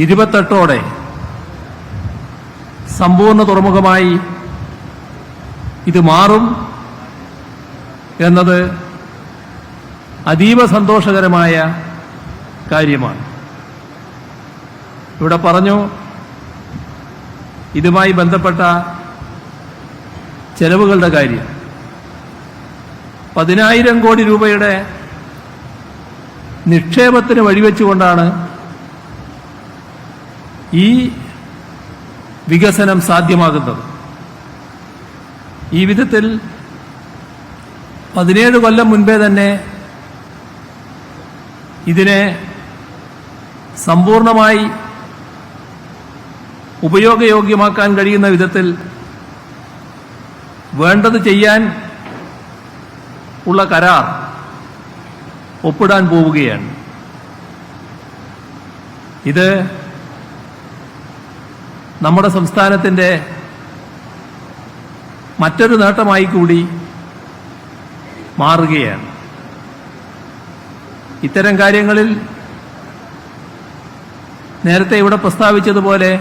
28ഓടെ സമ്പൂർണ്ണ തുറമുഖമായി ഇത് മാറും എന്നത് അതീവ സന്തോഷകരമായ കാര്യമാണ്. ഇവിടെ പറഞ്ഞു, ഇതുമായി ബന്ധപ്പെട്ട ചെലവുകളുടെ കാര്യം 10,000 കോടി രൂപയുടെ നിക്ഷേപത്തിന് വഴിവെച്ചുകൊണ്ടാണ് ഈ വികസനം സാധ്യമാകുന്നത്. ഈ വിധത്തിൽ 17 കൊല്ലം മുൻപേ തന്നെ ഇതിനെ സമ്പൂർണമായി ഉപയോഗയോഗ്യമാക്കാൻ കഴിയുന്ന വിധത്തിൽ വേണ്ടത് ചെയ്യാൻ ഉള്ള കരാർ ഒപ്പിടാൻ പോവുകയാണ്. ഇത് നമ്മുടെ സംസ്ഥാനത്തിൻ്റെ മറ്റൊരു നേട്ടമായി കൂടി മാറുകയാണ്. ഇത്തരം കാര്യങ്ങളിൽ നേരത്തെ ഇവിടെ പ്രസ്താവിച്ചതുപോലെ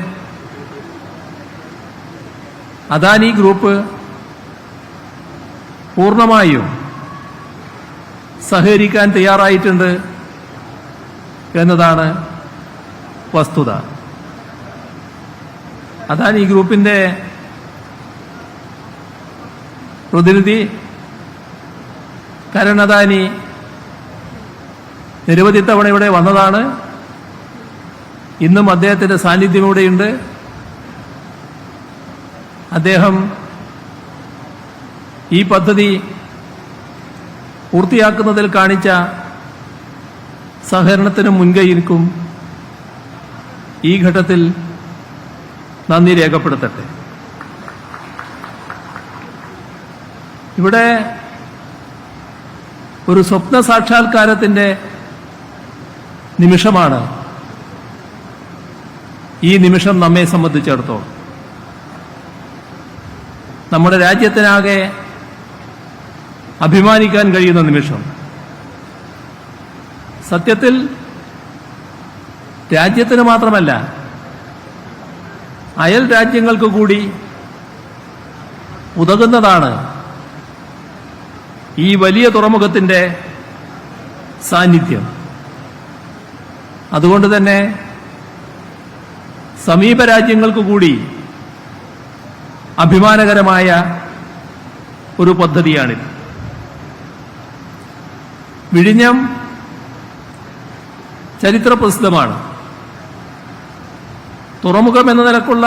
അദാനി ഗ്രൂപ്പ് പൂർണ്ണമായും സഹകരിക്കാൻ തയ്യാറായിട്ടുണ്ട് എന്നതാണ് വസ്തുത. അദാനി ഗ്രൂപ്പിന്റെ പ്രതിനിധി കരൺ അദാനി നിരവധി തവണ ഇവിടെ വന്നതാണ്. ഇന്നും അദ്ദേഹത്തിന്റെ സാന്നിധ്യം ഇവിടെയുണ്ട്. അദ്ദേഹം ഈ പദ്ധതി പൂർത്തിയാക്കുന്നതിൽ കാണിച്ച സഹകരണത്തിന് മുൻകൈയ്ക്കും ഈ ഘട്ടത്തിൽ നന്ദി രേഖപ്പെടുത്തട്ടെ. ഇവിടെ ഒരു സ്വപ്ന സാക്ഷാത്കാരത്തിന്റെ നിമിഷമാണ് ഈ നിമിഷം നമ്മെ സംബന്ധിച്ചിടത്തോളം. നമ്മുടെ രാജ്യത്തിനാകെ അഭിമാനിക്കാൻ കഴിയുന്ന നിമിഷം. സത്യത്തിൽ രാജ്യത്തിന് മാത്രമല്ല, അയൽ രാജ്യങ്ങൾക്ക് കൂടി ഉതകുന്നതാണ് ഈ വലിയ തുറമുഖത്തിന്റെ സാന്നിധ്യം. അതുകൊണ്ട് തന്നെ സമീപ രാജ്യങ്ങൾക്ക് കൂടി അഭിമാനകരമായ ഒരു പദ്ധതിയാണിത്. വിഴിഞ്ഞം ചരിത്രപ്രസിദ്ധമാണ്. തുറമുഖം എന്ന നിലക്കുള്ള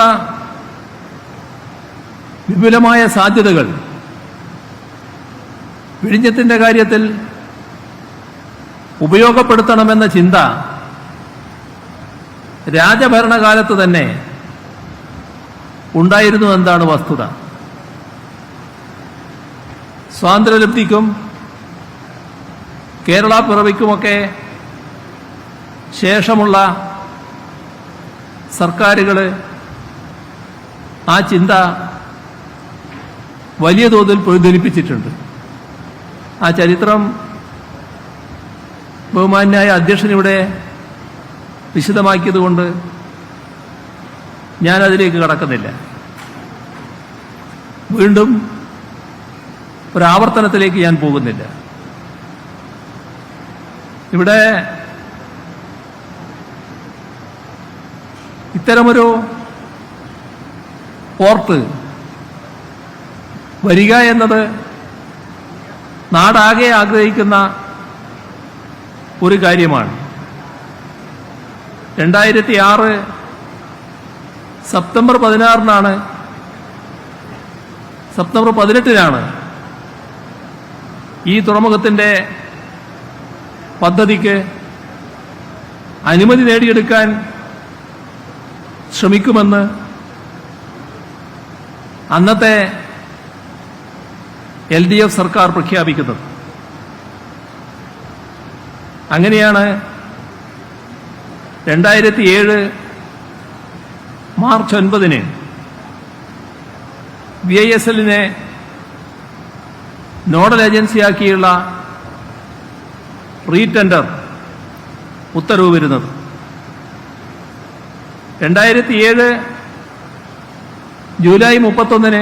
വിപുലമായ സാധ്യതകൾ വിഴിഞ്ഞത്തിന്റെ കാര്യത്തിൽ ഉപയോഗപ്പെടുത്തണമെന്ന ചിന്ത രാജഭരണകാലത്ത് തന്നെ ഉണ്ടായിരുന്നു എന്നതാണ് വസ്തുത. സ്വാതന്ത്ര്യലബ്ധിക്കും കേരള പിറവിക്കുമൊക്കെ ശേഷമുള്ള സർക്കാരുകൾ ആ ചിന്ത വലിയ തോതിൽ പ്രതിധ്വനിപ്പിച്ചിട്ടുണ്ട്. ആ ചരിത്രം ബഹുമാന്യായ അധ്യക്ഷനിവിടെ വിശദമാക്കിയതുകൊണ്ട് ഞാനതിലേക്ക് കടക്കുന്നില്ല. വീണ്ടും ഒരാവർത്തനത്തിലേക്ക് ഞാൻ പോകുന്നില്ല. ഇവിടെ ഇത്തരമൊരു പോർട്ട് വരിക എന്നത് നാടാകെ ആഗ്രഹിക്കുന്ന ഒരു കാര്യമാണ്. 2006 സെപ്റ്റംബർ 16-നാണ് സെപ്റ്റംബർ 18-നാണ് ഈ തുറമുഖത്തിന്റെ പദ്ധതിക്ക് അനുമതി നേടിയെടുക്കാൻ ശ്രമിക്കുമെന്ന് അന്നത്തെ LDF സർക്കാർ പ്രഖ്യാപിക്കുന്നത്. അങ്ങനെയാണ് 2007 മാർച്ച് 9-ന് VISLനെ നോഡൽ ഏജൻസിയാക്കിയുള്ള റീടെൻഡർ ഉത്തരവ് വരുന്നത്. 2007 ജൂലൈ 31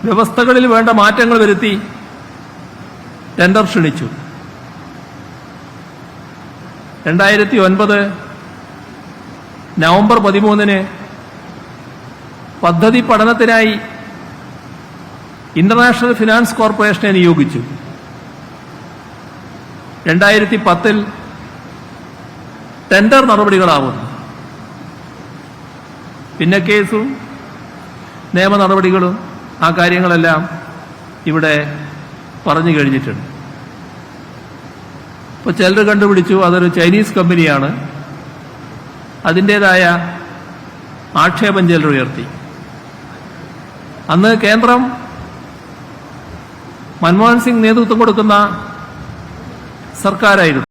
വ്യവസ്ഥകളിൽ വേണ്ട മാറ്റങ്ങൾ വരുത്തി ടെൻഡർ ക്ഷണിച്ചു. 2009 നവംബർ 13 പദ്ധതി പഠനത്തിനായി ഇന്റർനാഷണൽ ഫിനാൻസ് കോർപ്പറേഷനെ നിയോഗിച്ചു. 2010 ടെൻഡർ നടപടികളാവുന്നു. പിന്നെ കേസും നിയമ നടപടികളും ആ കാര്യങ്ങളെല്ലാം ഇവിടെ പറഞ്ഞു കഴിഞ്ഞിട്ടുണ്ട്. ഇപ്പോൾ ചിലർ കണ്ടുപിടിച്ചു അതൊരു ചൈനീസ് കമ്പനിയാണ്, അതിൻ്റേതായ ആക്ഷേപം ചിലർ ഉയർത്തി. അന്ന് കേന്ദ്രം മൻമോഹൻ സിംഗ് നേതൃത്വം കൊടുക്കുന്ന സർക്കാരായിരുന്നു.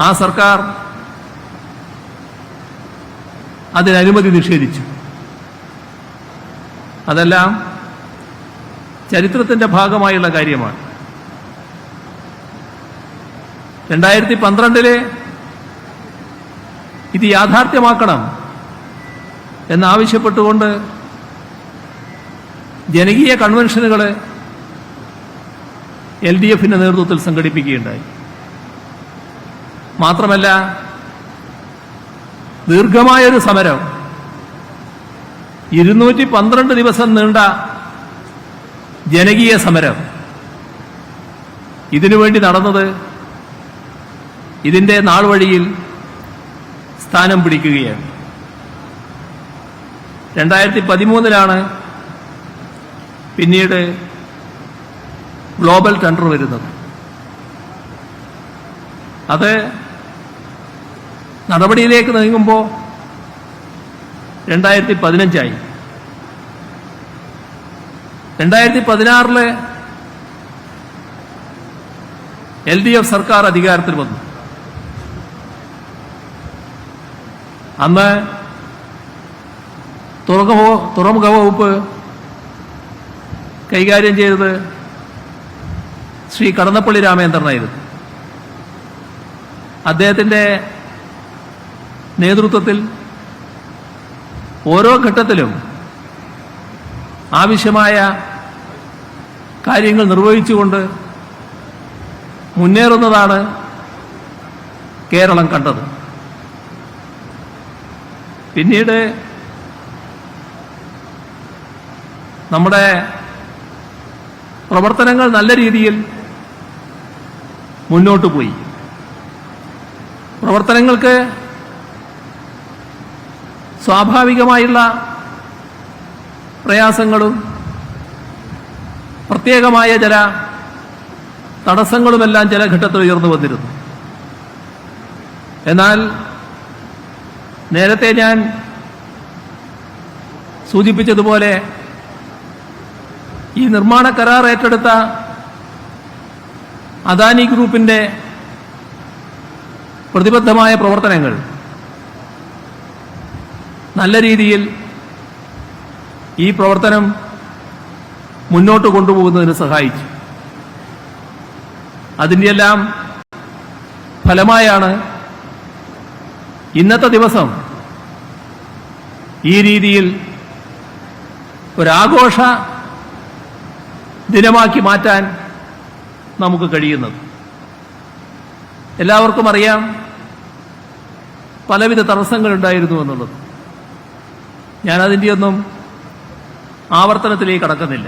ആ സർക്കാർ അതിനനുമതി നിഷേധിച്ചു. അതെല്ലാം ചരിത്രത്തിന്റെ ഭാഗമായുള്ള കാര്യമാണ്. 2012 ഇത് യാഥാർത്ഥ്യമാക്കണം എന്നാവശ്യപ്പെട്ടുകൊണ്ട് ജനകീയ കൺവെൻഷനുകൾ LDFന്റെ നേതൃത്വത്തിൽ സംഘടിപ്പിക്കുകയുണ്ടായി. മാത്രമല്ല, ദീർഘമായൊരു സമരം 212 ദിവസം നീണ്ട ജനകീയ സമരം ഇതിനുവേണ്ടി നടന്നത് ഇതിന്റെ നാൾവഴിയിൽ സ്ഥാനം പിടിക്കുകയാണ്. 2013 പിന്നീട് ഗ്ലോബൽ ടെൻഡർ വരുന്നത്. അത് നടപടിയിലേക്ക് നീങ്ങുമ്പോൾ 2015 2016 LDF സർക്കാർ അധികാരത്തിൽ വന്നു. അന്ന് തുറമുഖ വകുപ്പ് കൈകാര്യം ചെയ്തത് ശ്രീ കടന്നപ്പള്ളി രാമചന്ദ്രനായിരുന്നു. അദ്ദേഹത്തിന്റെ നേതൃത്വത്തിൽ ഓരോ ഘട്ടത്തിലും ആവശ്യമായ കാര്യങ്ങൾ നിർവഹിച്ചുകൊണ്ട് മുന്നേറുന്നതാണ് കേരളം കണ്ടത്. പിന്നീട് നമ്മുടെ പ്രവർത്തനങ്ങൾ നല്ല രീതിയിൽ മുന്നോട്ട് പോയി. പ്രവർത്തനങ്ങൾക്ക് സ്വാഭാവികമായുള്ള പ്രയാസങ്ങളും പ്രത്യേകമായ ചില തടസ്സങ്ങളുമെല്ലാം ചില ഘട്ടത്തിൽ ഉയർന്നു വന്നിരുന്നു. എന്നാൽ നേരത്തെ ഞാൻ സൂചിപ്പിച്ചതുപോലെ ഈ നിർമ്മാണ കരാർ ഏറ്റെടുത്ത അദാനി ഗ്രൂപ്പിന്റെ പ്രതിബദ്ധമായ പ്രവർത്തനങ്ങൾ നല്ല രീതിയിൽ ഈ പ്രവർത്തനം മുന്നോട്ട് കൊണ്ടുപോകുന്നതിന് സഹായിച്ചു. അതിൻ്റെയെല്ലാം ഫലമായാണ് ഇന്നത്തെ ദിവസം ഈ രീതിയിൽ ഒരാഘോഷ ദിനമാക്കി മാറ്റാൻ നമുക്ക് കഴിയുന്നത്. എല്ലാവർക്കും അറിയാം പലവിധ തടസ്സങ്ങളുണ്ടായിരുന്നു എന്നുള്ളത്. ഞാനതിൻ്റെയൊന്നും ആവർത്തനത്തിലേക്ക് കടക്കുന്നില്ല.